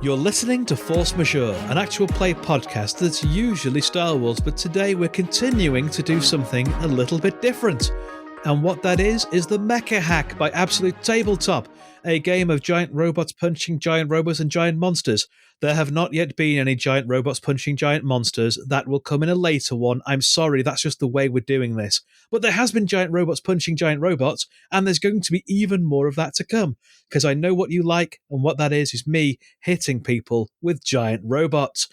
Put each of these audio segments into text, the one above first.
You're listening to Force Majeure, an actual play podcast that's usually Star Wars, but today we're continuing to do something a little bit different. And what that is the Mecha Hack by Absolute Tabletop, a game of giant robots punching giant robots and giant monsters. There have not yet been any giant robots punching giant monsters. That will come in a later one. I'm sorry, that's just the way we're doing this. But there has been giant robots punching giant robots, and there's going to be even more of that to come. Because I know what you like, and what that is me hitting people with giant robots.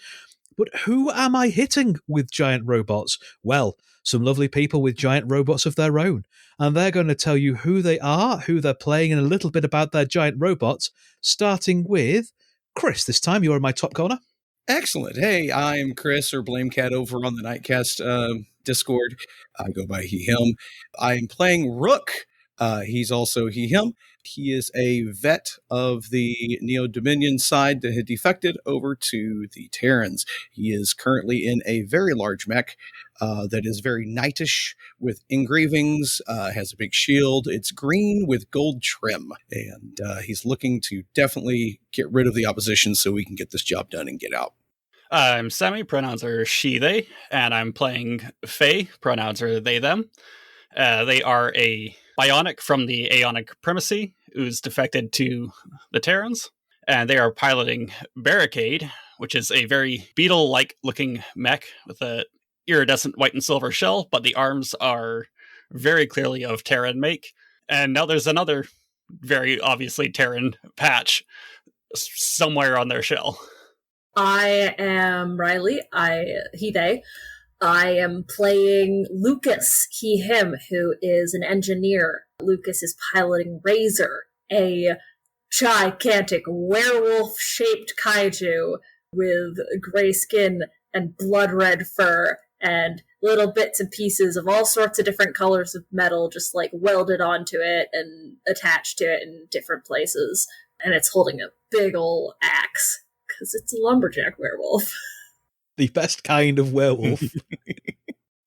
But who am I hitting with giant robots? Well, some lovely people with giant robots of their own. And they're going to tell you who they are, who they're playing, and a little bit about their giant robots, starting with Chris. This time you're in my top corner. Excellent. Hey, I'm Chris, or Blamecat over on the Nightcast Discord. I go by he, him. I'm playing Ruhk. He's also he, him. He is a vet of the Neo-Dominion side that had defected over to the Terrans. He is currently in a very large mech that is very knightish with engravings, has a big shield. It's green with gold trim, and he's looking to definitely get rid of the opposition so we can get this job done and get out. I'm Sammy, pronouns are she, they, and I'm playing Faye, pronouns are they, them. They are a bionic from the Aeonic Primacy who's defected to the Terrans, and they are piloting Barricade, which is a very Beetle-like looking mech with a iridescent white and silver shell, but the arms are very clearly of Terran make. And now there's another very obviously Terran patch somewhere on their shell. I am Riley, he, they. I am playing Lucas, he, him, who is an engineer. Lucas is piloting Razor, a gigantic werewolf-shaped kaiju with gray skin and blood-red fur and little bits and pieces of all sorts of different colors of metal just like welded onto it and attached to it in different places. And it's holding a big ol' axe, because it's a lumberjack werewolf. The best kind of werewolf.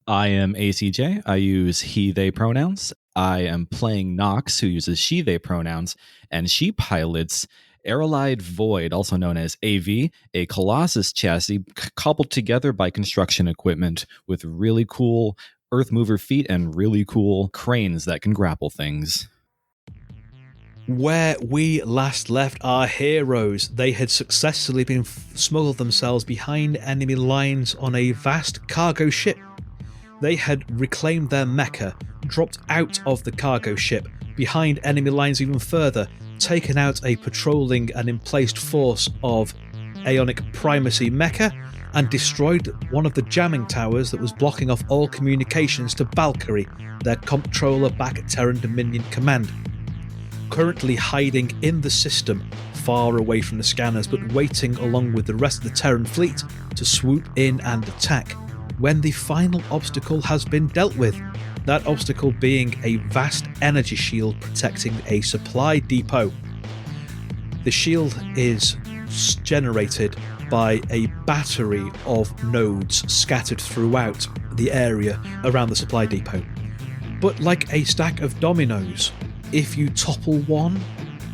I am ACJ. I use he, they pronouns. I am playing Nox, who uses she, they pronouns, and she pilots Aerolide Void, also known as AV, a Colossus chassis cobbled together by construction equipment with really cool earth mover feet and really cool cranes that can grapple things. Where we last left our heroes, they had successfully been smuggled themselves behind enemy lines on a vast cargo ship. They had reclaimed their mecha, dropped out of the cargo ship, behind enemy lines even further, taken out a patrolling and emplaced force of Aeonic Primacy mecha, and destroyed one of the jamming towers that was blocking off all communications to Valkyrie, their comptroller back at Terran Dominion Command. Currently hiding in the system, far away from the scanners, but waiting along with the rest of the Terran fleet to swoop in and attack when the final obstacle has been dealt with. That obstacle being a vast energy shield protecting a supply depot. The shield is generated by a battery of nodes scattered throughout the area around the supply depot. But like a stack of dominoes, if you topple one,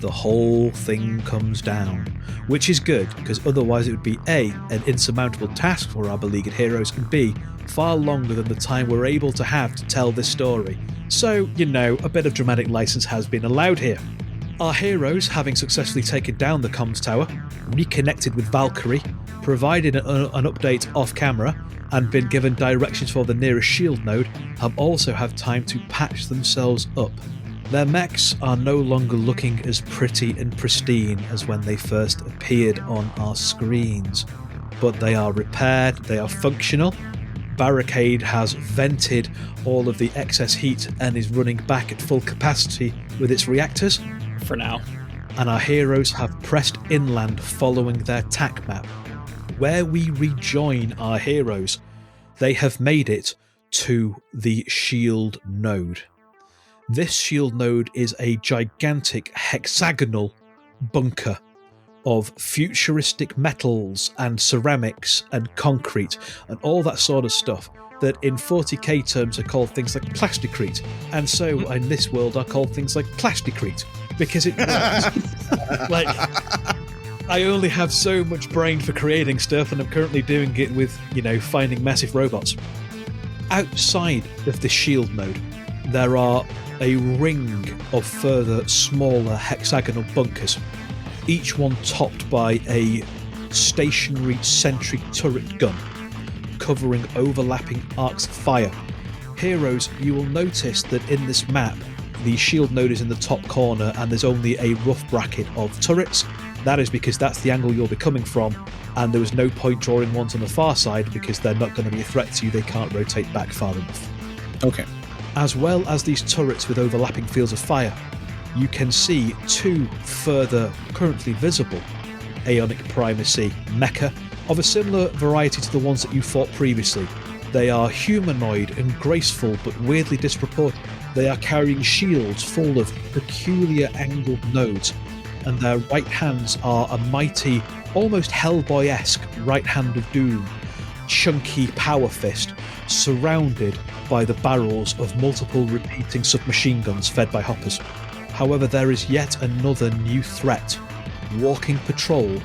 the whole thing comes down. Which is good, because otherwise it would be A, an insurmountable task for our beleaguered heroes, and B, far longer than the time we're able to have to tell this story. So, a bit of dramatic license has been allowed here. Our heroes, having successfully taken down the comms tower, reconnected with Valkyrie, provided an update off camera, and been given directions for the nearest shield node, have also had time to patch themselves up. Their mechs are no longer looking as pretty and pristine as when they first appeared on our screens, but they are repaired, they are functional. Barricade has vented all of the excess heat and is running back at full capacity with its reactors. For now. And our heroes have pressed inland following their tack map. Where we rejoin our heroes, they have made it to the shield node. This shield node is a gigantic hexagonal bunker of futuristic metals and ceramics and concrete and all that sort of stuff that in 40k terms are called things like plasticrete, and so in this world are called things like plasticrete because it works. I only have so much brain for creating stuff, and I'm currently doing it with, finding massive robots. Outside of the shield node, there are a ring of further smaller hexagonal bunkers, each one topped by a stationary sentry turret gun, covering overlapping arcs of fire. Heroes, you will notice that in this map, the shield node is in the top corner and there's only a rough bracket of turrets. That is because that's the angle you'll be coming from, and there was no point drawing ones on the far side because they're not going to be a threat to you, they can't rotate back far enough. Okay. As well as these turrets with overlapping fields of fire, you can see two further currently visible Aeonic Primacy mecha of a similar variety to the ones that you fought previously. They are humanoid and graceful but weirdly disproportionate. They are carrying shields full of peculiar angled nodes, and their right hands are a mighty, almost Hellboy-esque right hand of doom, chunky power fist, surrounded by the barrels of multiple repeating submachine guns fed by hoppers. However, there is yet another new threat. Walking patrol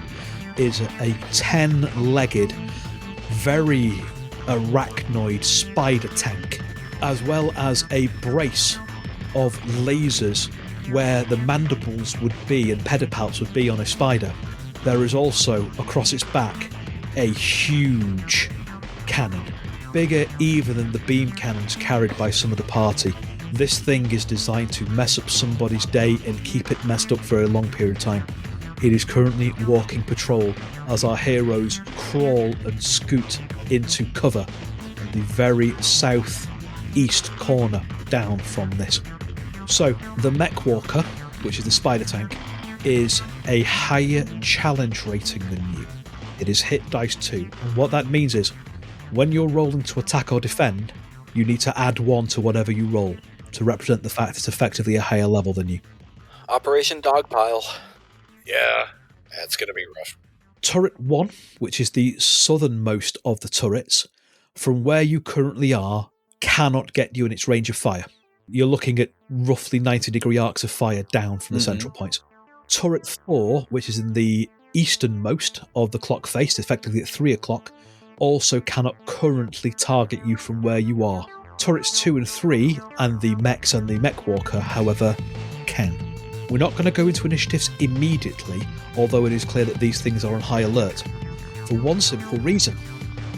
is a 10-legged, very arachnoid spider tank, as well as a brace of lasers where the mandibles would be and pedipalps would be on a spider. There is also, across its back, a huge cannon, bigger even than the beam cannons carried by some of the party. This thing is designed to mess up somebody's day and keep it messed up for a long period of time. It is currently walking patrol as our heroes crawl and scoot into cover in the very southeast corner down from this. So, the Mech Walker, which is the spider tank, is a higher challenge rating than you. It is hit dice 2, and what that means is, when you're rolling to attack or defend, you need to add 1 to whatever you roll to represent the fact it's effectively a higher level than you. Operation Dogpile. Yeah, that's going to be rough. Turret 1, which is the southernmost of the turrets, from where you currently are, cannot get you in its range of fire. You're looking at roughly 90-degree arcs of fire down from the central point. Turret 4, which is in the easternmost of the clock face, effectively at 3 o'clock, also cannot currently target you from where you are. Turrets 2 and 3, and the mechs and the mech walker, however, can. We're not going to go into initiatives immediately, although it is clear that these things are on high alert, for one simple reason.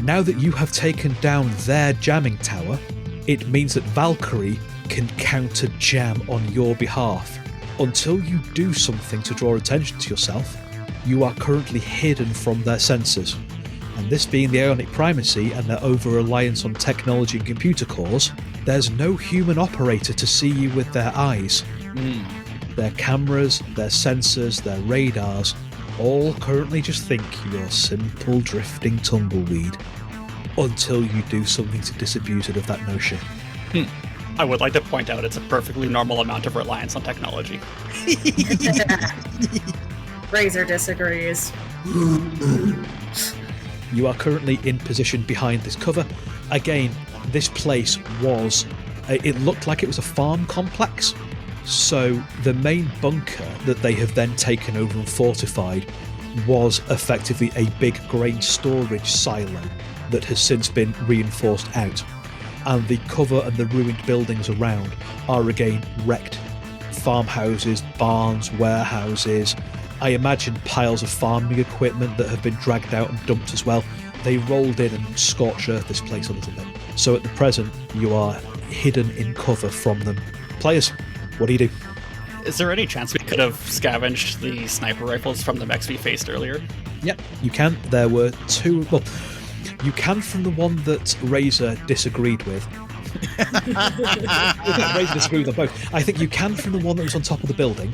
Now that you have taken down their jamming tower, it means that Valkyrie can counter jam on your behalf. Until you do something to draw attention to yourself, you are currently hidden from their sensors. And this being the Aeonic Primacy and their over-reliance on technology and computer cores, there's no human operator to see you with their eyes. Their cameras, their sensors, their radars, all currently just think you're simple drifting tumbleweed. Until you do something to disabuse it of that notion. I would like to point out it's a perfectly normal amount of reliance on technology. Razor disagrees. You are currently in position behind this cover. Again, this place was... It looked like it was a farm complex. So the main bunker that they have then taken over and fortified was effectively a big grain storage silo that has since been reinforced out. And the cover and the ruined buildings around are again wrecked. Farmhouses, barns, warehouses. I imagine piles of farming equipment that have been dragged out and dumped as well. They rolled in and scorched earth this place a little bit. So at the present, you are hidden in cover from them. Players, what do you do? Is there any chance we could have scavenged the sniper rifles from the mechs we faced earlier? Yep, you can. There were 2... Well, you can from the one that Razor disagreed with. Razor disagreed with them both. I think you can from the one that was on top of the building,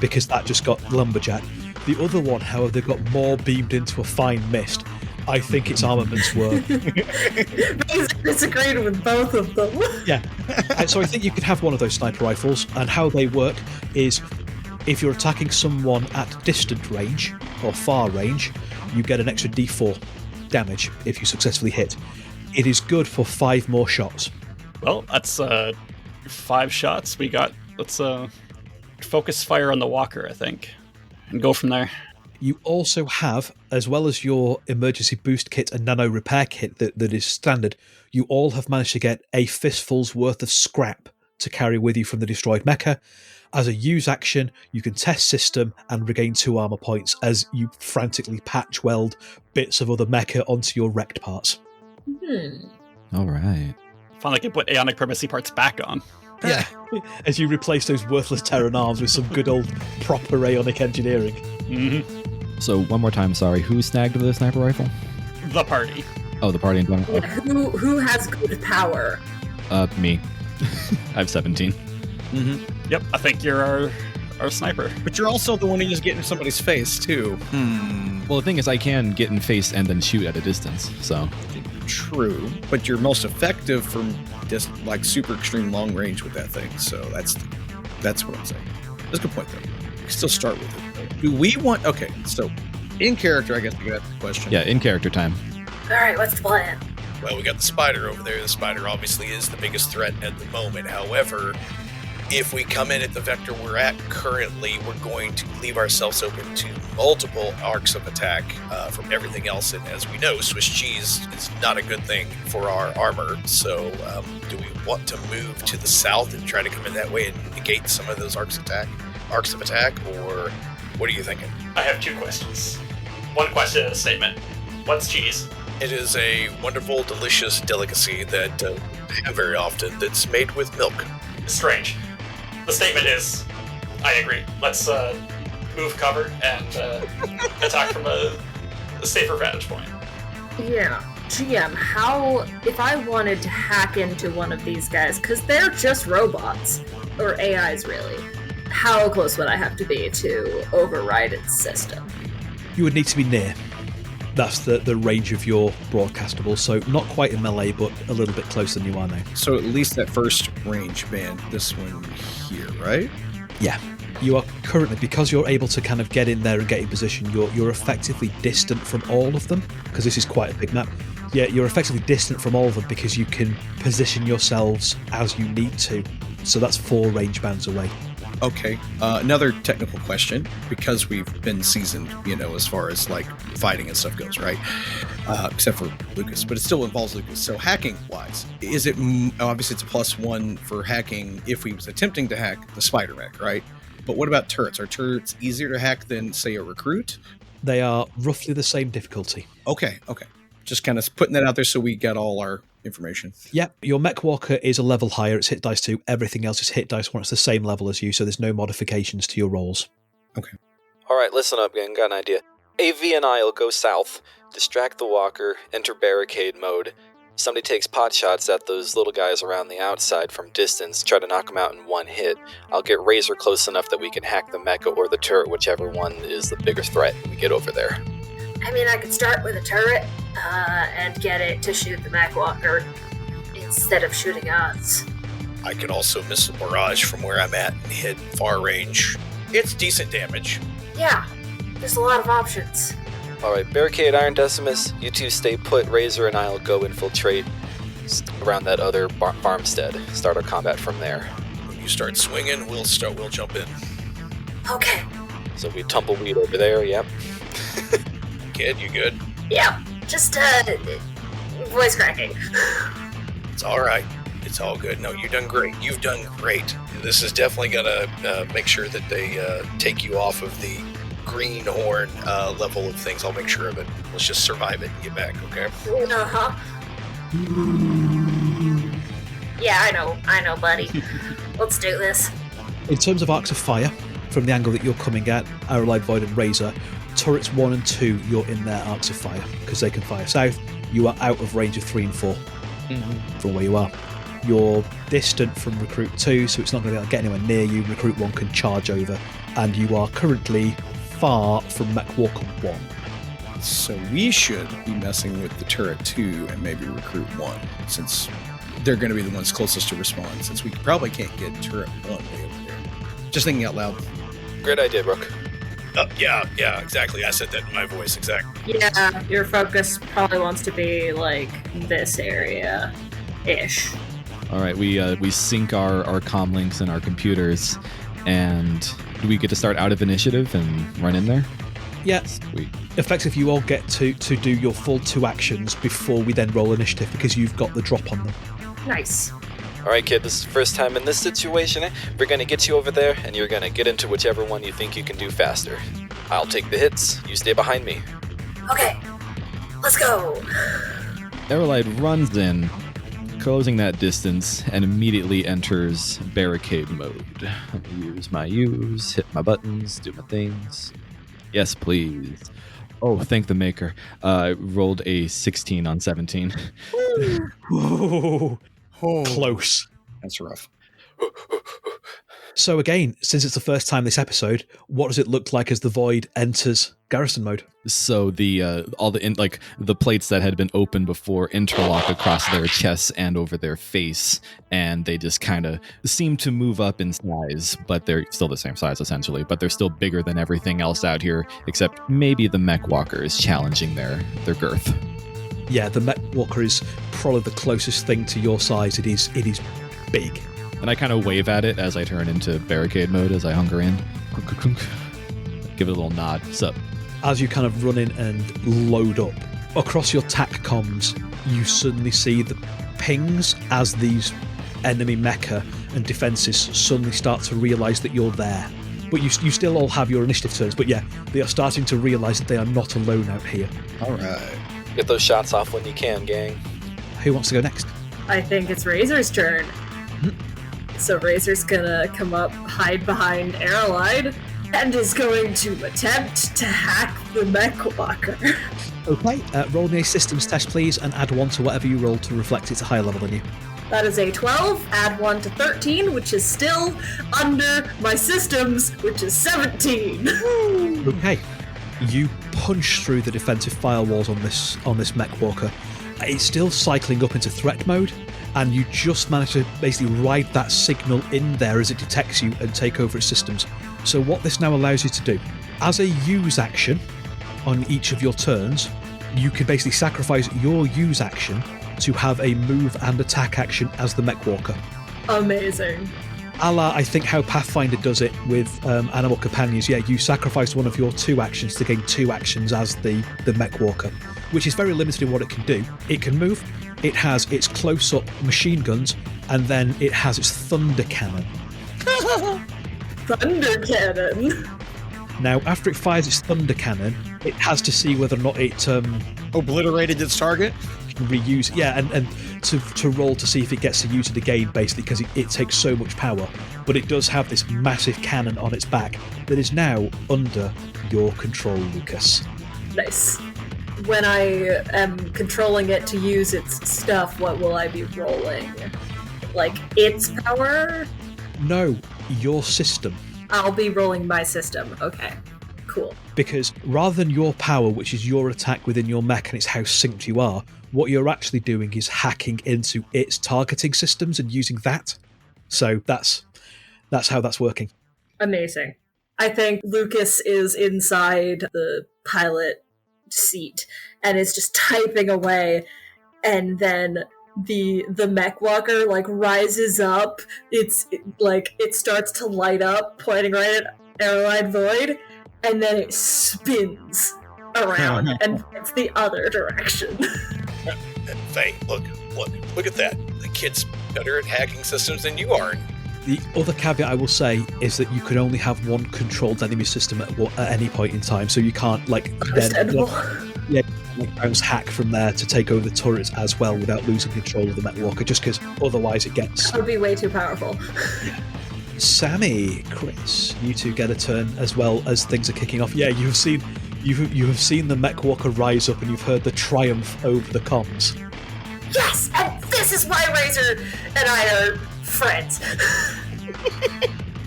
because that just got lumberjacked. The other one, however, they've got more beamed into a fine mist. I think its armaments were... Razor disagreed with both of them. Yeah. So I think you could have one of those sniper rifles, and how they work is if you're attacking someone at distant range, or far range, you get an extra D4 damage if you successfully hit. It is good for 5 more shots. Well, that's 5 shots. Let's focus fire on the walker, I think, and go from there. You also have, as well as your emergency boost kit and nano repair kit that is standard, you all have managed to get a fistful's worth of scrap to carry with you from the destroyed mecha. As a use action, you can test system and regain 2 armor points as you frantically patch weld bits of other mecha onto your wrecked parts. All right. Finally can put Aeonic Primacy parts back on. Yeah, as you replace those worthless Terran arms with some good old proper Aeonic engineering. Mm-hmm. So one more time, sorry, who snagged the sniper rifle? The party. Oh, the party in general? Yeah, who has good power? Me. I have 17. Mm-hmm. Yep, I think you're our sniper. But you're also the one who just get in somebody's face, too. Well, the thing is, I can get in face and then shoot at a distance, so... True, but you're most effective from just like super extreme long range with that thing. So that's what I'm saying. That's a good point, though. We can still start with it. Do we want... Okay, so in character, I guess we could ask the question. Yeah, in character time. All right, what's the plan? Well, we got the spider over there. The spider obviously is the biggest threat at the moment. However, if we come in at the vector we're at currently, we're going to leave ourselves open to multiple arcs of attack from everything else. And as we know, Swiss cheese is not a good thing for our armor. So do we want to move to the south and try to come in that way and negate some of those arcs of attack? Or what are you thinking? I have 2 questions. One question and a statement. What's cheese? It is a wonderful, delicious delicacy that I have very often that's made with milk. Strange. The statement is, I agree. Let's move cover and attack from a safer vantage point. Yeah. GM, how, if I wanted to hack into one of these guys, because they're just robots, or AIs really, how close would I have to be to override its system? You would need to be near. That's the range of your broadcastable, so not quite in melee, but a little bit closer than you are now. So at least that first range band, this one here, right? Yeah. You are currently, because you're able to kind of get in there and get in position, you're effectively distant from all of them, because this is quite a big map. Yeah, you're effectively distant from all of them because you can position yourselves as you need to. So that's 4 range bands away. Okay. Another technical question, because we've been seasoned, as far as like fighting and stuff goes, right? Except for Lucas, but it still involves Lucas. So hacking wise, is it obviously it's a +1 for hacking if we was attempting to hack the spider mech, right? But what about turrets? Are turrets easier to hack than, say, a recruit? They are roughly the same difficulty. Okay. Just kind of putting that out there so we get all our information. Yeah, your mech walker is a level higher. It's hit dice 2. Everything else is hit dice 1. It's the same level as you, so there's no modifications to your rolls. Okay. All right, listen up, gang. Got an idea. Evantile go south, distract the walker, enter barricade mode. Somebody takes pot shots at those little guys around the outside from distance, try to knock them out in one hit. I'll get Razor close enough that we can hack the mecha or the turret, whichever one is the bigger threat when we get over there. I mean, I could start with a turret and get it to shoot the mech walker instead of shooting us. I could also missile barrage from where I'm at and hit far range. It's decent damage. Yeah, there's a lot of options. Alright, barricade Iron Decimus, you two stay put, Razor and I'll go infiltrate around that other farmstead. Start our combat from there. When you start swinging, we'll jump in. Okay. So we tumbleweed over there, yep. Kid, you good? Yeah, just voice cracking. It's alright. It's all good. No, you've done great. You've done great. This is definitely gonna make sure that they take you off of the greenhorn level of things. I'll make sure of it. Let's just survive it and get back, okay? Uh-huh. Yeah, I know, buddy. Let's do this. In terms of arcs of fire, from the angle that you're coming at, Arrowlight, Void and Razor, turrets 1 and 2, you're in their arcs of fire, because they can fire south. You are out of range of 3 and 4 from where you are. You're distant from Recruit 2, so it's not going to be able to get anywhere near you. Recruit 1 can charge over, and you are currently far from Mech Walker 1. So we should be messing with the turret 2 and maybe Recruit 1, since they're going to be the ones closest to respond, since we probably can't get turret 1 way over there. Just thinking out loud. Great idea, Ruhk. Yeah, exactly. I said that in my voice, exactly. Yeah, your focus probably wants to be like this area-ish. All right, we sync our comm links and our computers, and do we get to start out of initiative and run in there? Yeah. Sweet. Effectively, you all get to do your full 2 actions before we then roll initiative because you've got the drop on them. Nice. All right, kid, this is the first time in this situation. We're going to get you over there, and you're going to get into whichever one you think you can do faster. I'll take the hits. You stay behind me. Okay. Let's go. Aralide runs in, closing that distance, and immediately enters barricade mode. Use my use, hit my buttons, do my things. Yes, please. Oh, thank the maker. Rolled a 16 on 17. Whoa. Oh, Close. that's rough. So again, since it's the first time this episode, what does it look like as the Void enters garrison mode? So the the plates that had been open before interlock across their chests and over their face, and they just kind of seem to move up in size, but they're still the same size essentially. But they're still bigger than everything else out here, except maybe the mech walker is challenging their girth. Yeah, the Mech Walker is probably the closest thing to your size. It is big. And I kind of wave at it as I turn into barricade mode as I hunker in. Give it a little nod. What's up? As you kind of run in and load up, across your TAC comms, you suddenly see the pings as these enemy mecha and defenses suddenly start to realise that you're there. But you still all have your initiative turns, but yeah, they are starting to realise that they are not alone out here. All right. Get those shots off when you can, gang. Who wants to go next? I think it's Razor's turn. So Razor's gonna come up, hide behind Aralide, and is going to attempt to hack the Mech Walker. Okay, roll me a systems test, please, and add 1 to whatever you roll to reflect it's a higher level than you. That is a 12, add 1 to 13, which is still under my systems, which is 17. Okay, you punch through the defensive firewalls on this Mech Walker. It's still cycling up into threat mode, and you just manage to basically ride that signal in there as it detects you and take over its systems. So what this now allows you to do, as a use action on each of your turns, you can basically sacrifice your use action to have a move and attack action as the Mech Walker. Amazing. A la, I think, how Pathfinder does it with Animal Companions. Yeah, you sacrifice one of your 2 actions to gain 2 actions as the Mech Walker, which is very limited in what it can do. It can move, it has its close-up machine guns, and then it has its thunder cannon. Thunder cannon. Now, after it fires its thunder cannon, it has to see whether or not it Obliterated its target? can reuse. Yeah, and to roll to see if it gets to use it again, basically, because it takes so much power. But it does have this massive cannon on its back that is now under your control, Lucas. Nice. When I am controlling it to use its stuff, what will I be rolling? Like, its power? No, your system. I'll be rolling my system. Okay, cool. Because rather than your power, which is your attack within your mech and it's how synced you are, what you're actually doing is hacking into its targeting systems and using that. So that's how that's working. Amazing. I think Lucas is inside the pilot seat and is just typing away, and then the Mech Walker rises up. It starts to light up, pointing right at Aralide Void, and then it spins around and it's the other direction. Faye, look at that. The kid's better at hacking systems than you are. The other caveat I will say is that you can only have one controlled enemy system at any point in time, so you can't Understandable. bounce hack from there to take over the turrets as well without losing control of the Mech Walker, just because otherwise it gets... That would be way too powerful. Sammy, Chris, you two get a turn as well as things are kicking off. Yeah, you have seen the Mech Walker rise up and you've heard the triumph over the comms. Yes, and this is why Razor and I are friends.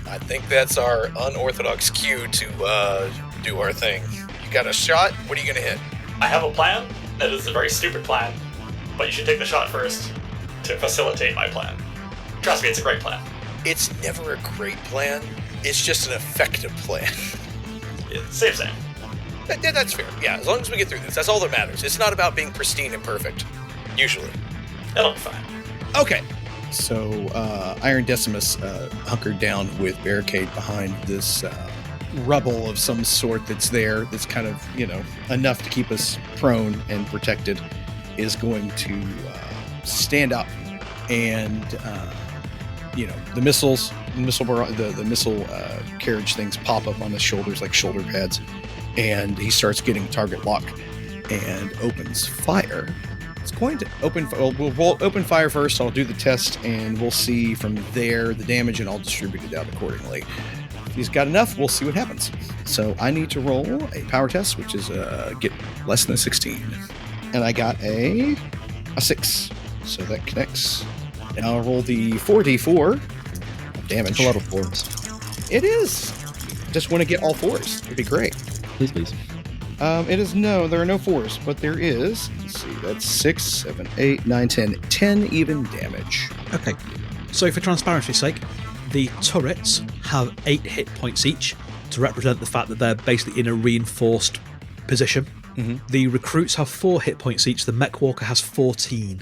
I think that's our unorthodox cue to do our thing. You got a shot? What are you gonna hit? I have a plan that is a very stupid plan, but you should take the shot first to facilitate my plan. Trust me, it's a great plan. It's never a great plan. It's just an effective plan. Same. That's fair. Yeah, as long as we get through this, that's all that matters. It's not about being pristine and perfect. Usually. It'll be fine. Okay. So Iron Decimus hunkered down with barricade behind this rubble of some sort that's there, that's kind of, enough to keep us prone and protected, is going to stand up and, the missile carriage things pop up on his shoulders like shoulder pads, and he starts getting target lock and opens fire. It's going to open. We'll open fire first. I'll do the test, and we'll see from there the damage, and I'll distribute it out accordingly. If he's got enough, we'll see what happens. So I need to roll a power test, which is get less than a 16, and I got a 6, so that connects. And I'll roll the 4d4 of damage. It's a lot of 4s. It is. Just want to get all 4s. It'd be great. Please. There are no 4s, but there is, let's see, that's 6, 7, 8, 9, 10 even damage. Okay. So for transparency's sake, the turrets have 8 hit points each to represent the fact that they're basically in a reinforced position. Mm-hmm. The recruits have 4 hit points each. The mech walker has 14.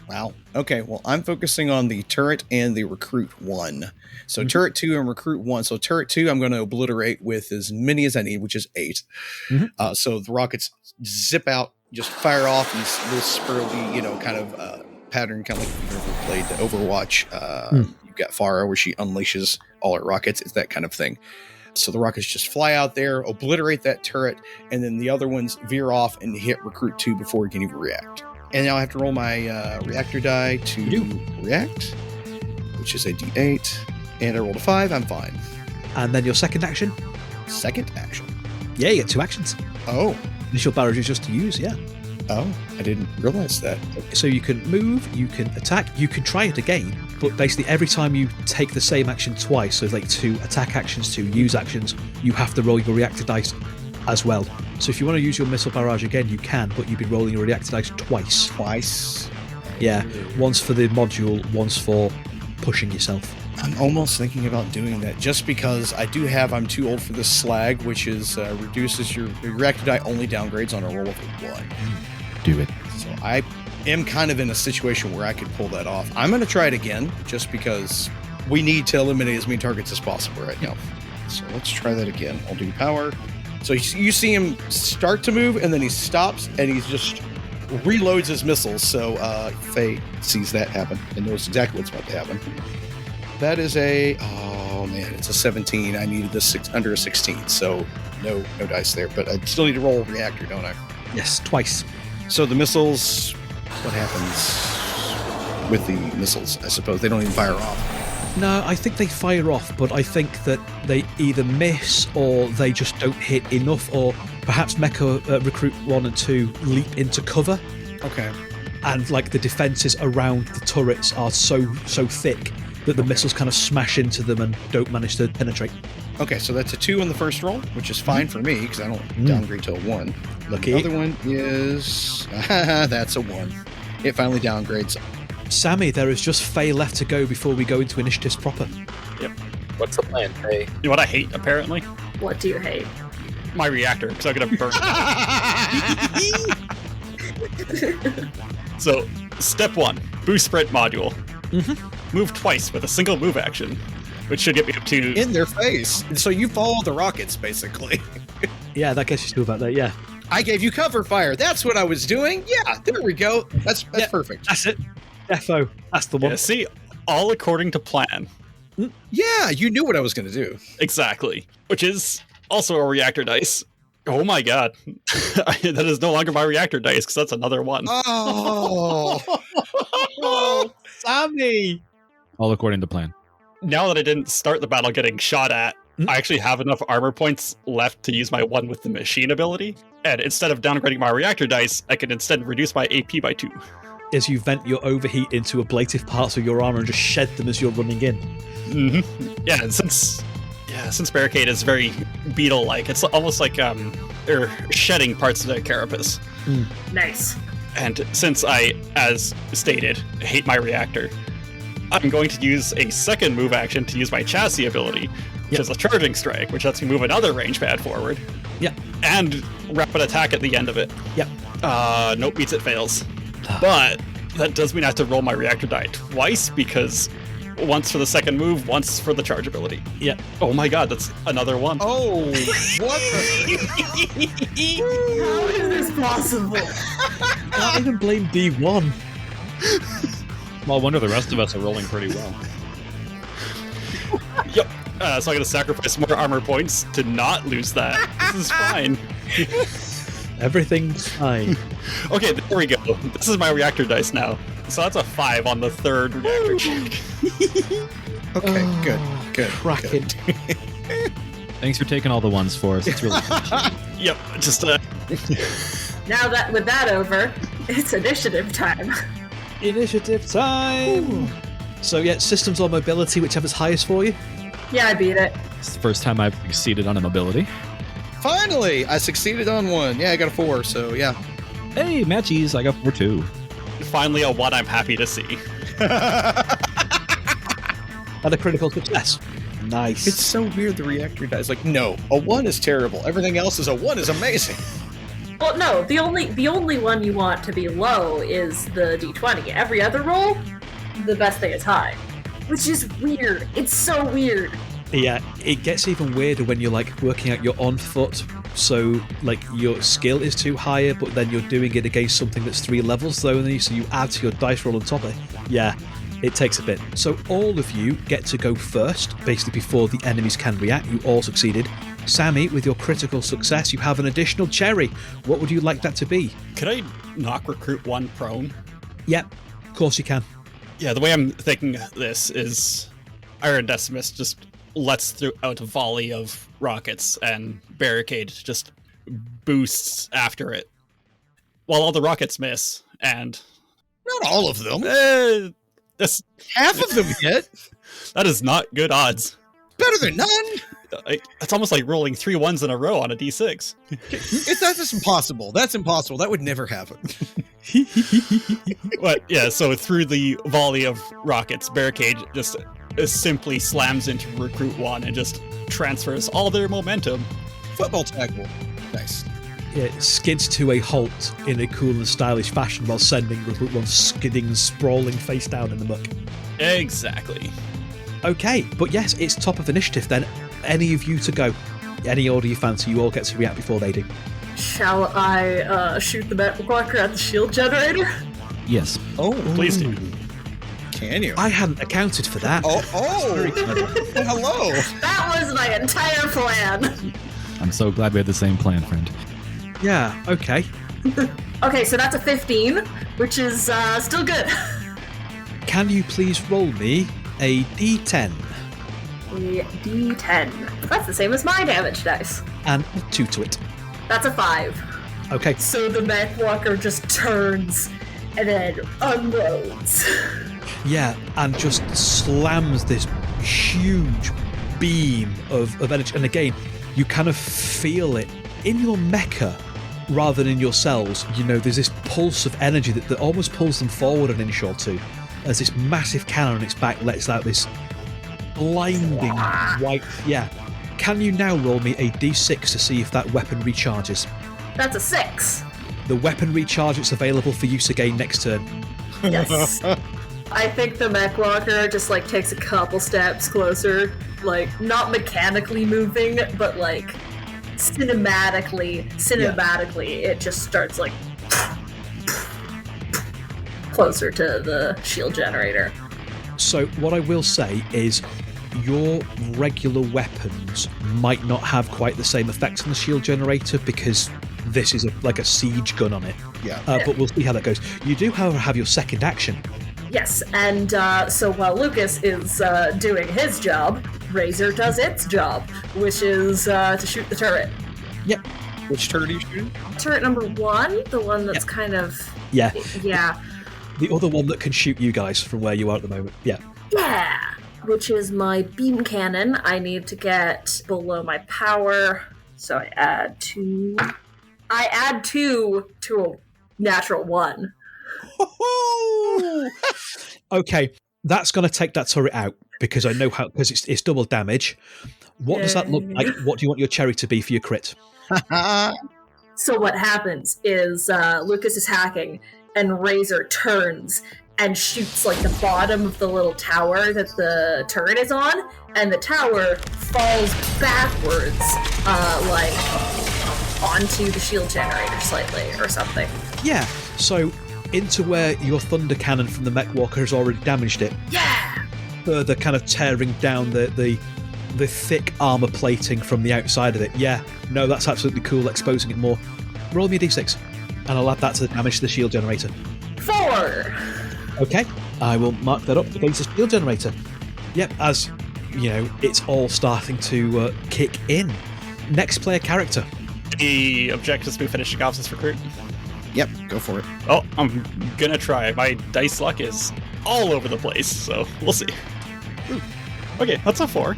Wow. Okay, well, I'm focusing on the turret and the recruit 1. So turret 2 and recruit 1. So turret 2, I'm going to obliterate with as many as I need, which is 8. Mm-hmm. So the rockets zip out, just fire off these little spirally, kind of pattern, kind of like if you've ever played Overwatch. You've got Pharah where she unleashes all her rockets. It's that kind of thing. So the rockets just fly out there, obliterate that turret, and then the other ones veer off and hit recruit 2 before he can even react. And now I have to roll my reactor die to react, which is a d8. And I rolled a 5, I'm fine. And then your second action? Second action. Yeah, you get 2 actions. Oh. Initial barrage is just to use, yeah. Oh, I didn't realize that. So you can move, you can attack, you can try it again, but basically every time you take the same action twice, so like 2 attack actions, 2 use actions, you have to roll your reactor dice as well. So if you want to use your missile barrage again, you can, but you've been rolling your reactor dice twice. Twice? Yeah, once for the module, once for pushing yourself. I'm almost thinking about doing that just because I'm too old for this slag, which is reduces your reactor die only downgrades on a roll of a 1. Do it. So I am kind of in a situation where I could pull that off. I'm going to try it again just because we need to eliminate as many targets as possible right now. So let's try that again. I'll do power. So you see him start to move, and then he stops, and he just reloads his missiles. So Faye sees that happen and knows exactly what's about to happen. That is it's a 17. I needed this under a 16, so no dice there. But I still need to roll a reactor, don't I? Yes, twice. So the missiles, what happens with the missiles? I suppose they don't even fire off. No, I think they fire off, but I think that they either miss or they just don't hit enough, or perhaps Mecha Recruit 1 and 2 leap into cover. Okay. And like the defenses around the turrets are so thick that the missiles kind of smash into them and don't manage to penetrate. Okay, so that's a 2 on the first roll, which is fine for me because I don't downgrade to a 1. Lucky. The other one is that's a 1. It finally downgrades. Sammy, there is just Faye left to go before we go into initiatives proper. Yep. What's the plan, Faye? You know what I hate, apparently? What do you hate? My reactor, because I'm going to burn it. So, step 1, boost sprint module. Move twice with a single move action, which should get me up to... In their face. So you follow the rockets, basically. Yeah, that gets you to about that, yeah. I gave you cover fire. That's what I was doing. Yeah, there we go. That's perfect. That's it. Defo. That's the one. Yeah, see, all according to plan. Yeah, you knew what I was going to do. Exactly. Which is also a reactor dice. Oh my god. That is no longer my reactor dice, because that's another one. Oh. Oh, Sammy! All according to plan. Now that I didn't start the battle getting shot at, I actually have enough armor points left to use my 1 with the machine ability. And instead of downgrading my reactor dice, I can instead reduce my AP by 2. As you vent your overheat into ablative parts of your armor and just shed them as you're running in. Yeah, and since Barricade is very beetle-like, it's almost like they're shedding parts of their carapace. Nice. And since I, as stated, hate my reactor, I'm going to use a second move action to use my chassis ability, which is a charging strike, which lets me move another range pad forward. Yeah. And rapid attack at the end of it. Yep. Nope, beats it, fails. But that does mean I have to roll my reactor die twice, because Once for the second move, once for the charge ability. Yeah. Oh my god, that's another one. Oh, what the? How is this possible? I can't even blame D1. Well, I wonder the rest of us are rolling pretty well. Yep. So I'm going to sacrifice more armor points to not lose that. This is fine. Everything's fine. Okay, there we go. This is my reactor dice now. So that's a 5 on the third reactor check. Okay, good. Cracking. Thanks for taking all the ones for us. It's really Yep, just Now that with that over, it's initiative time. Initiative time! So yeah, systems or mobility, whichever's highest for you. Yeah, I beat it. It's the first time I've succeeded on a mobility. Finally, I succeeded on one. Yeah, I got a 4, so yeah. Hey, matchies, I got 4 too. finally a one I'm happy to see. And a critical success. Nice. It's so weird the reactor dies. Like, no, a 1 is terrible. Everything else is a 1 is amazing. Well, no, the only one you want to be low is the d20. Every other roll, the best thing is high. Which is weird. It's so weird. Yeah, it gets even weirder when you're like working out your on foot. So like your skill is too higher, but then you're doing it against something that's 3 levels lower than you, so you add to your dice roll on top of it. Yeah, it takes a bit. So all of you get to go first, basically before the enemies can react. You all succeeded. Sammy, with your critical success, you have an additional cherry. What would you like that to be? Could I knock recruit 1 prone? Yep, of course you can. Yeah, the way I'm thinking this is Iron Decimus just lets out a volley of rockets and Barricade just boosts after it. While all the rockets miss, and... Not all of them. This, Half of them hit. that is not good odds. Better than none. It's almost like rolling 3 1s in a row on a d6. That's just impossible. That's impossible. That would never happen. But yeah, so through the volley of rockets, Barricade just simply slams into Recruit 1 and just transfers all their momentum. Football tackle. Nice. It skids to a halt in a cool and stylish fashion while sending Recruit 1 skidding, sprawling face down in the muck. Exactly. Okay, but yes, it's top of initiative then. Any of you to go. Any order you fancy, you all get to react before they do. Shall I shoot the MacLeod at the shield generator? Yes. Oh, Please do. Can you? I hadn't accounted for that. Oh, Very clever. hello. That was my entire plan. I'm so glad we had the same plan, friend. Yeah, okay. Okay, so that's a 15, which is still good. Can you please roll me a d10 A D10. That's the same as my damage dice. and add 2 to it? That's a 5. Okay. So the mech walker just turns and then unloads. Yeah, and just slams this huge beam of energy. And again, you kind of feel it in your mecha rather than in yourselves. You know, there's this pulse of energy that almost pulls them forward an inch or two as this massive cannon on its back lets out this blinding white... Yeah. Can you now roll me a d6 to see if that weapon recharges? That's a 6. The weapon recharge, it's available for use again next turn. Yes. I think the mech walker just like takes a couple steps closer, like not mechanically moving, but like cinematically, it just starts like closer to the shield generator. So what I will say is your regular weapons might not have quite the same effects on the shield generator because this is like a siege gun on it. Yeah. But we'll see how that goes. You do, however, have your second action. Yes, and so while Lucas is doing his job, Razor does its job, which is to shoot the turret. Yep. Which turret are you shooting? Turret number 1, the one that's kind of... Yeah. Yeah. The other one that can shoot you guys from where you are at the moment. Yeah. Yeah! Which is my beam cannon. I need to get below my power, so I add 2. I add 2 to a natural 1. Okay, that's going to take that turret out because I know how, because it's double damage. What does that look like? What do you want your cherry to be for your crit? So what happens is Lucas is hacking, and Razor turns and shoots like the bottom of the little tower that the turret is on, and the tower falls backwards, like onto the shield generator slightly or something. Yeah, so into where your thunder cannon from the mech walker has already damaged it. Yeah! Further kind of tearing down the thick armor plating from the outside of it. Yeah, no, that's absolutely cool, exposing it more. Roll me a d6, and I'll add that to the damage to the shield generator. 4! Okay, I will mark that up against the shield generator. Yep, as, you know, it's all starting to kick in. Next player character. The objective is to finishing off this recruit. Yep, go for it. Oh, I'm gonna try. My dice luck is all over the place, so we'll see. Ooh. Okay, that's a 4.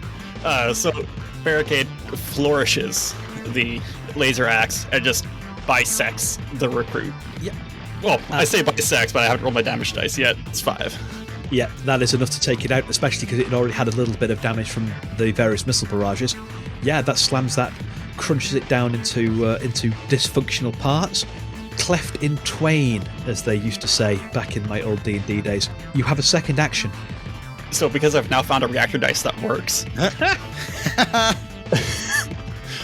So Barricade flourishes the laser axe and just bisects the recruit. Yep. Well, I say bisects, but I haven't rolled my damage dice yet. It's 5. Yeah, that is enough to take it out, especially because it already had a little bit of damage from the various missile barrages. Yeah, that slams that, crunches it down into dysfunctional parts. Cleft in twain, as they used to say back in my old D&D days. You have a second action. So because I've now found a reactor dice that works,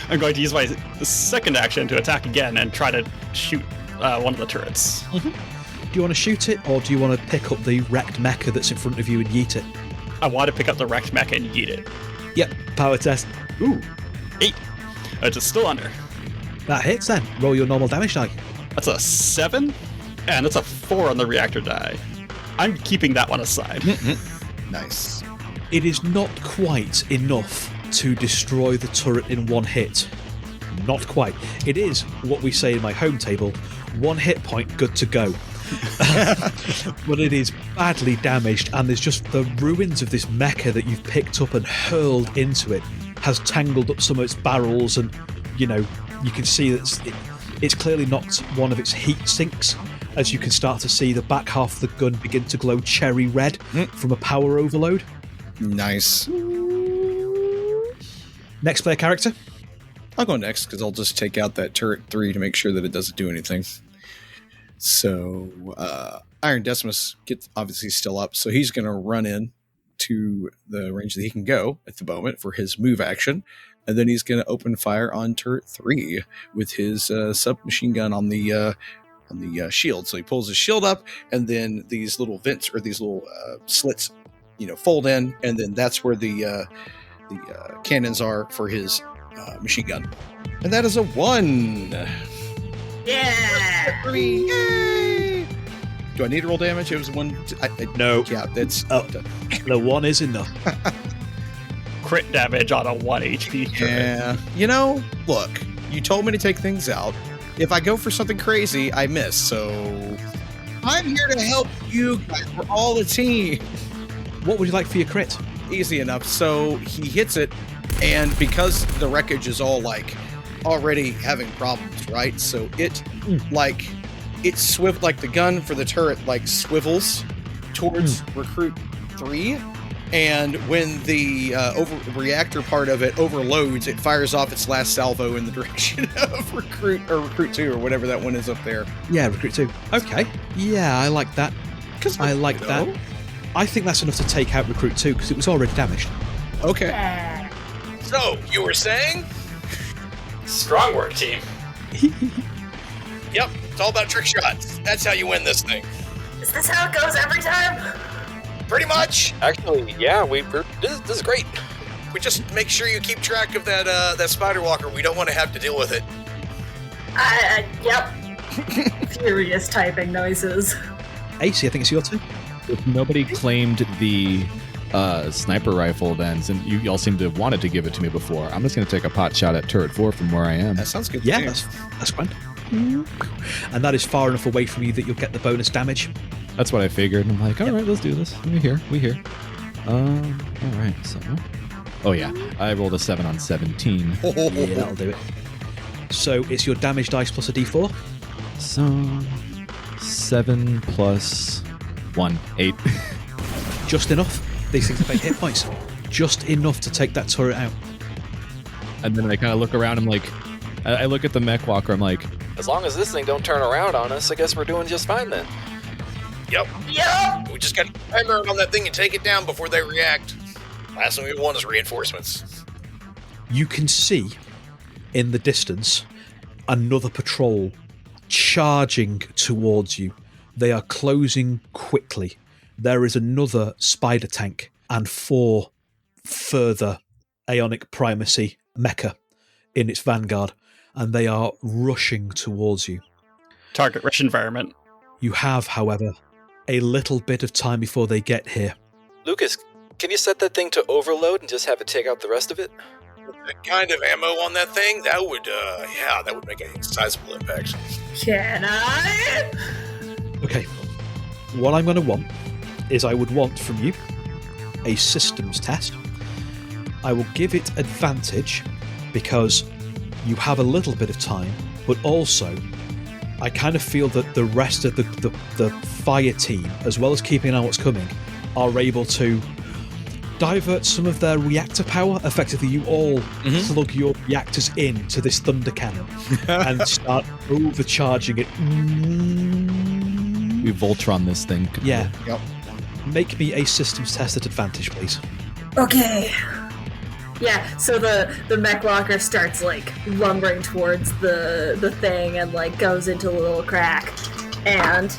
I'm going to use my second action to attack again and try to shoot one of the turrets. Mm-hmm. Do you want to shoot it, or do you want to pick up the wrecked mecha that's in front of you and yeet it? I want to pick up the wrecked mecha and yeet it. Yep, power test. Ooh, 8. It's still under. That hits then. Roll your normal damage die. That's a 7, and that's a 4 on the reactor die. I'm keeping that one aside. Nice. It is not quite enough to destroy the turret in one hit. Not quite. It is what we say in my home table, 1 hit point, good to go. But it is badly damaged, and there's just the ruins of this mecha that you've picked up and hurled into it has tangled up some of its barrels, and you know, you can see that it's clearly knocked one of its heat sinks, as you can start to see the back half of the gun begin to glow cherry red from a power overload. Nice. Next player character. I'll go next because I'll just take out that turret 3 to make sure that it doesn't do anything. So Iron Decimus gets obviously still up, so he's going to run in to the range that he can go at the moment for his move action, and then he's going to open fire on turret 3 with his submachine gun on the shield. So he pulls his shield up, and then these little vents or these little slits, fold in, and then that's where the cannons are for his machine gun. And that is a 1. Yeah! 3. Yay! Do I need to roll damage? It was 1. No. Yeah, that's the 1 is enough. Crit damage on a 1 HP turret. Yeah. Look, you told me to take things out. If I go for something crazy, I miss. So I'm here to help you guys. We're all a team. What would you like for your crit? Easy enough. So he hits it, and because the wreckage is all already having problems, right? So it the gun for the turret swivels towards recruit 3, and when the reactor part of it overloads, it fires off its last salvo in the direction of recruit 2 or whatever that one is up there. Yeah, recruit 2. Okay. Yeah, I like that. That. I think that's enough to take out recruit 2 because it was already damaged. Okay. So, you were saying? Strong work, team. Yep, it's all about trick shots. That's how you win this thing. Is this how it goes every time? Pretty much. Actually, yeah, this is great. We just make sure you keep track of that spider walker. We don't want to have to deal with it. Yep. Furious typing noises. AC, I think it's your turn. If nobody claimed the sniper rifle then, since you all seem to have wanted to give it to me before, I'm just going to take a pot shot at turret 4 from where I am. That sounds good. Yeah, that's fine. And that is far enough away from you that you'll get the bonus damage. That's what I figured. I'm like, all right, let's do this. We here. All right, so... Oh, yeah. I rolled a 7 on 17. Yeah, that'll do it. So it's your damage dice plus a d4? So... 7 plus 1, 8. Just enough. These things have 8 hit points. Just enough to take that turret out. And then I kind of look around, I'm like... I look at the mech walker, I'm like... As long as this thing don't turn around on us, I guess we're doing just fine then. Yep. We just got to timer on that thing and take it down before they react. Last thing we want is reinforcements. You can see in the distance another patrol charging towards you. They are closing quickly. There is another spider tank and 4 further Aeonic Primacy mecha in its vanguard, and they are rushing towards you. Target-rich environment. You have, however, a little bit of time before they get here. Lucas, can you set that thing to overload and just have it take out the rest of it? That kind of ammo on that thing, that would make a sizable impact. Can I? Okay, what I'm going to want is I would want from you a systems test. I will give it advantage because you have a little bit of time, but also I kind of feel that the rest of the fire team, as well as keeping an eye on what's coming, are able to divert some of their reactor power. Effectively, you all plug your reactors into this thunder cannon and start overcharging it. We Voltron this thing. Yeah. Yep. Make me a systems test at advantage, please. Okay. Yeah, so the mech walker starts like lumbering towards the thing and like goes into a little crack. And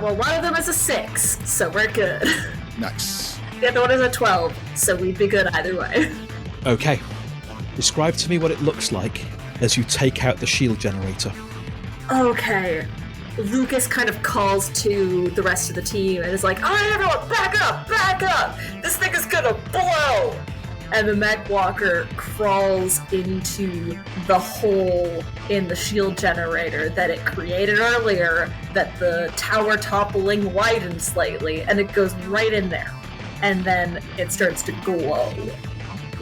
one of them is a 6, so we're good. Nice. The other one is a 12, so we'd be good either way. Okay. Describe to me what it looks like as you take out the shield generator. Okay. Lucas kind of calls to the rest of the team and is like, alright everyone, back up! This thing is gonna blow! And the mech walker crawls into the hole in the shield generator that it created earlier, that the tower toppling widened slightly, and it goes right in there. And then it starts to glow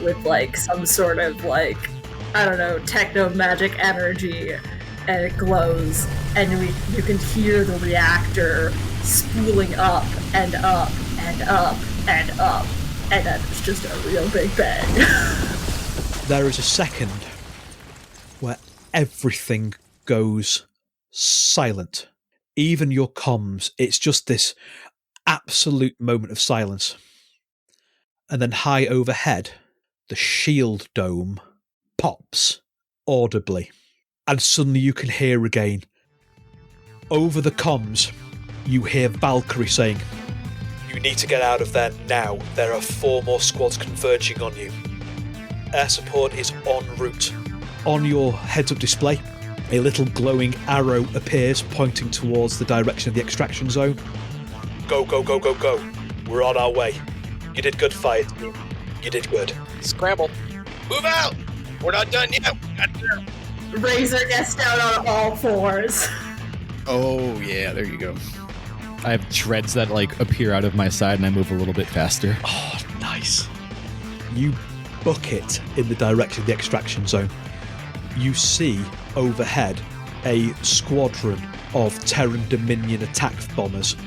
with like some sort of like, I don't know, techno magic energy, and it glows, and you can hear the reactor spooling up and up and up and up. And then it's just a real big bang. There is a second where everything goes silent. Even your comms, it's just this absolute moment of silence. And then high overhead, the shield dome pops audibly. And suddenly you can hear again. Over the comms, you hear Valkyrie saying, "You need to get out of there now. There are 4 more squads converging on you. Air support is en route." On your heads-up display, a little glowing arrow appears pointing towards the direction of the extraction zone. Go, go, go, go, go. We're on our way. You did good, fire team. You did good. Scramble. Move out! We're not done yet. Razor gets down on all 4s. Oh, yeah, there you go. I have treads that like appear out of my side and I move a little bit faster. Oh, nice. You book it in the direction of the extraction zone. You see overhead a squadron of Terran Dominion attack bombers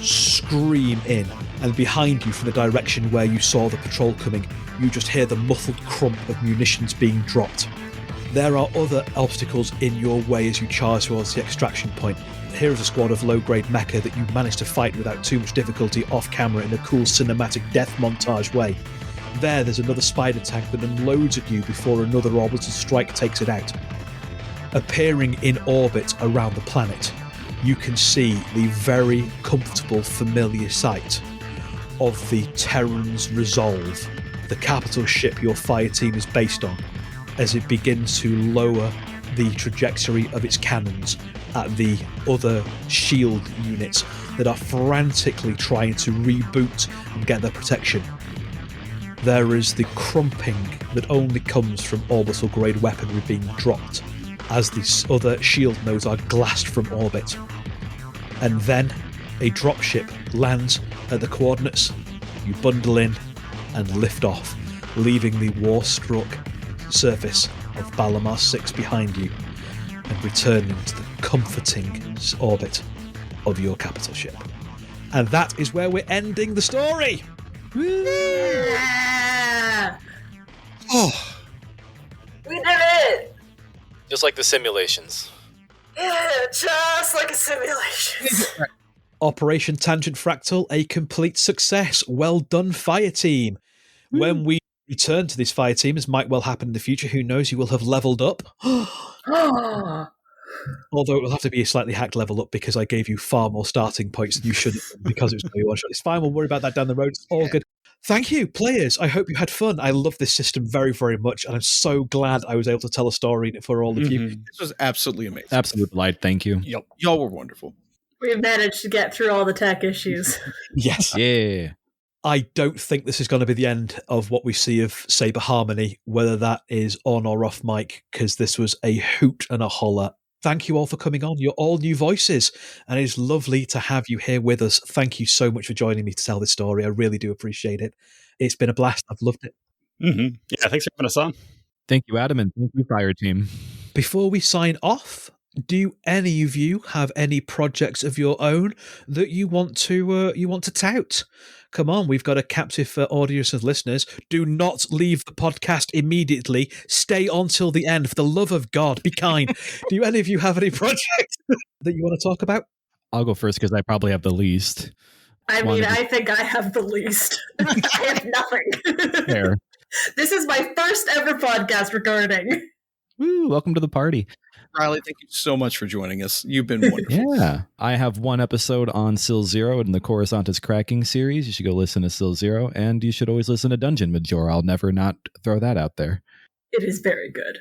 scream in, and behind you from the direction where you saw the patrol coming, you just hear the muffled crump of munitions being dropped. There are other obstacles in your way as you charge towards the extraction point. Here is a squad of low-grade mecha that you managed to fight without too much difficulty off-camera in a cool cinematic death montage way. There's another spider tank that unloads at you before another orbital strike takes it out. Appearing in orbit around the planet, you can see the very comfortable, familiar sight of the Terran's Resolve, the capital ship your fire team is based on, as it begins to lower the trajectory of its cannons at the other shield units that are frantically trying to reboot and get their protection. There is the crumping that only comes from orbital grade weaponry being dropped as these other shield nodes are glassed from orbit. And then a dropship lands at the coordinates, you bundle in and lift off, leaving the war-struck surface of Balamar 6 behind you and returning to the comforting orbit of your capital ship. And that is where we're ending the story! Yeah! Oh, We did it! Just like the simulations. Yeah, just like a simulation. Operation Tangent Fractal, a complete success. Well done, Fireteam. When we return to this Fireteam, as might well happen in the future, who knows, you will have leveled up. Although it will have to be a slightly hacked level up because I gave you far more starting points than you should have because it was only one shot. It's fine, we'll worry about that down the road. It's all good. Thank you, players. I hope you had fun. I love this system very, very much, and I'm so glad I was able to tell a story in it for all of you. This was absolutely amazing. Absolute delight. Thank you. Yep. Y'all were wonderful. We managed to get through all the tech issues. Yes. Yeah. I don't think this is going to be the end of what we see of Saber Harmony, whether that is on or off mic, because this was a hoot and a holler. Thank you all for coming on. You're all new voices, and it is lovely to have you here with us. Thank you so much for joining me to tell this story. I really do appreciate it. It's been a blast. I've loved it. Yeah, thanks for having us on. Thank you, Adam, and thank you, Fireteam. Before we sign off, do any of you have any projects of your own that you want to tout? Come on, we've got a captive audience of listeners. Do not leave the podcast immediately. Stay on till the end. For the love of God, be kind. Do any of you have any projects that you want to talk about? I'll go first because I probably have the least. I think I have the least. I have nothing. Fair. This is my first ever podcast recording. Woo, welcome to the party. Riley, thank you so much for joining us. You've been wonderful. Yeah. I have one episode on Sil Zero in the Coruscant Cracking series. You should go listen to Sil Zero, and you should always listen to Dungeon Major. I'll never not throw that out there. It is very good.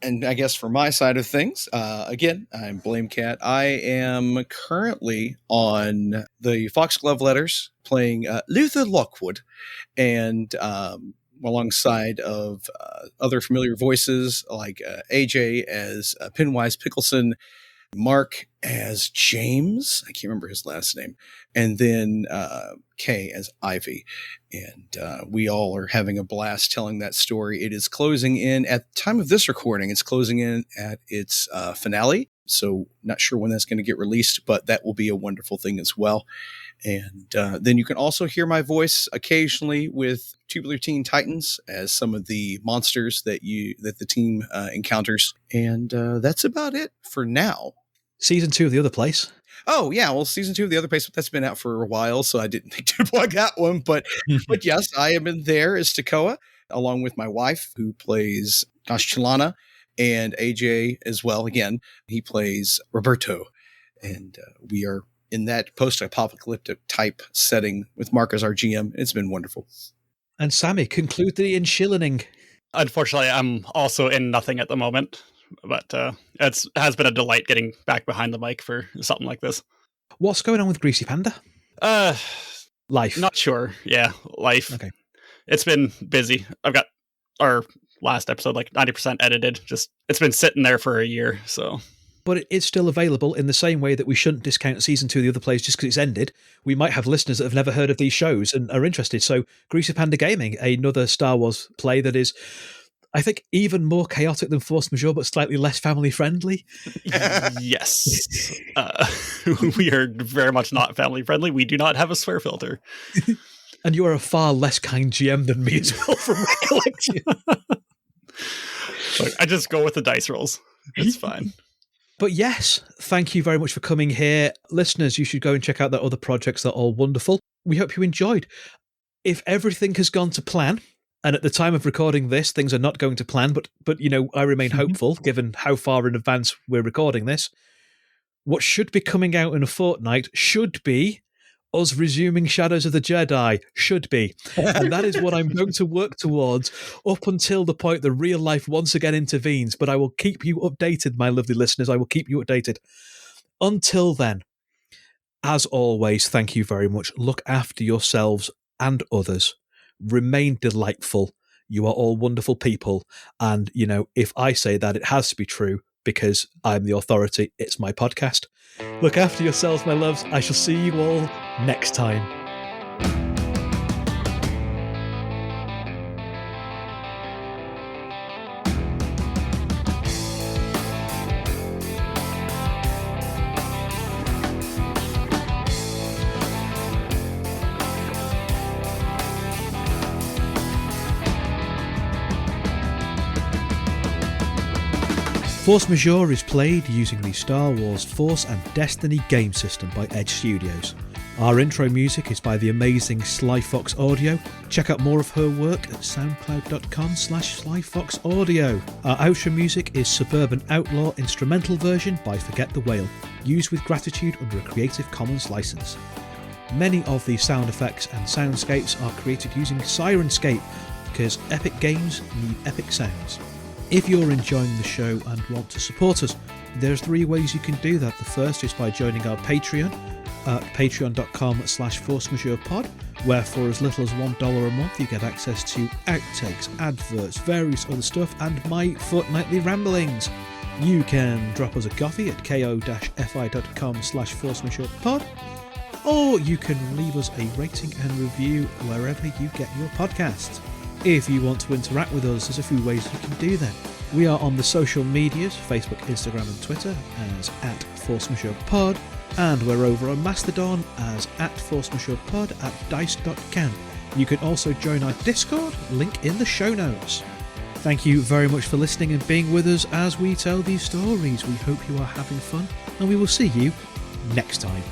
And I guess for my side of things, again, I'm Blame Cat. I am currently on the Foxglove Letters playing Luther Lockwood, and alongside of other familiar voices like AJ as Pinwise Pickleson, Mark as James, I can't remember his last name, and then Kay as Ivy. And we all are having a blast telling that story. It is closing in, at the time of this recording, it's closing in at its finale. So not sure when that's going to get released, but that will be a wonderful thing as well. And then you can also hear my voice occasionally with Tubular Teen Titans as some of the monsters that the team encounters. And that's about it for now. Season 2 of The Otherplace. Oh, yeah. Well, season 2 of The Otherplace, that's been out for a while, so I didn't think to plug that one. But yes, I am in there as Takoa, along with my wife, who plays Chilana, and AJ as well. Again, he plays Roberto. And we are in that post-apocalyptic type setting with Mark as our GM. It's been wonderful. And Sammy, conclude the enshillening. Unfortunately, I'm also in nothing at the moment, but it has been a delight getting back behind the mic for something like this. What's going on with Greasy Panda? Life. Not sure. Yeah, life. Okay. It's been busy. I've got our last episode like 90% edited. Just it's been sitting there for a year, so... But it is still available in the same way that we shouldn't discount season 2 of The Other Place just because it's ended. We might have listeners that have never heard of these shows and are interested. So Greasy Panda Gaming, another Star Wars play that is, I think, even more chaotic than Force Majeure, but slightly less family friendly. Yes. We are very much not family friendly. We do not have a swear filter. And you are a far less kind GM than me as well, from recollection. Look, I just go with the dice rolls. It's fine. But yes, thank you very much for coming here. Listeners, you should go and check out their other projects. They're all wonderful. We hope you enjoyed. If everything has gone to plan, and at the time of recording this, things are not going to plan, but you know, I remain hopeful given how far in advance we're recording this. What should be coming out in a fortnight should be us resuming Shadows of the Jedi. Should be. And that is what I'm going to work towards up until the point that real life once again intervenes. But I will keep you updated, my lovely listeners. I will keep you updated. Until then, as always, thank you very much. Look after yourselves and others. Remain delightful. You are all wonderful people. And, you know, if I say that, it has to be true because I'm the authority. It's my podcast. Look after yourselves, my loves. I shall see you all next time. Force Majeure is played using the Star Wars Force and Destiny game system by Edge Studios. Our intro music is by the amazing Sly Fox Audio. Check out more of her work at soundcloud.com/SlyFoxAudio. Our outro music is Suburban Outlaw instrumental version by Forget the Whale, used with gratitude under a Creative Commons license. Many of the sound effects and soundscapes are created using Sirenscape, because epic games need epic sounds. If you're enjoying the show and want to support us, there's 3 ways you can do that. The first is by joining our Patreon at patreon.com/forcemajeurepod, where for as little as $1 a month you get access to outtakes, adverts, various other stuff, and my fortnightly ramblings. You can drop us a coffee at ko-fi.com/forcemajeurepod, or you can leave us a rating and review wherever you get your podcasts. If you want to interact with us, there's a few ways you can do that. We are on the social medias, Facebook, Instagram and Twitter as @ForceMajeurePod, and we're over on Mastodon as @ForceMajeurePod at dice.camp. You can also join our Discord, link in the show notes. Thank you very much for listening and being with us as we tell these stories. We hope you are having fun, and we will see you next time.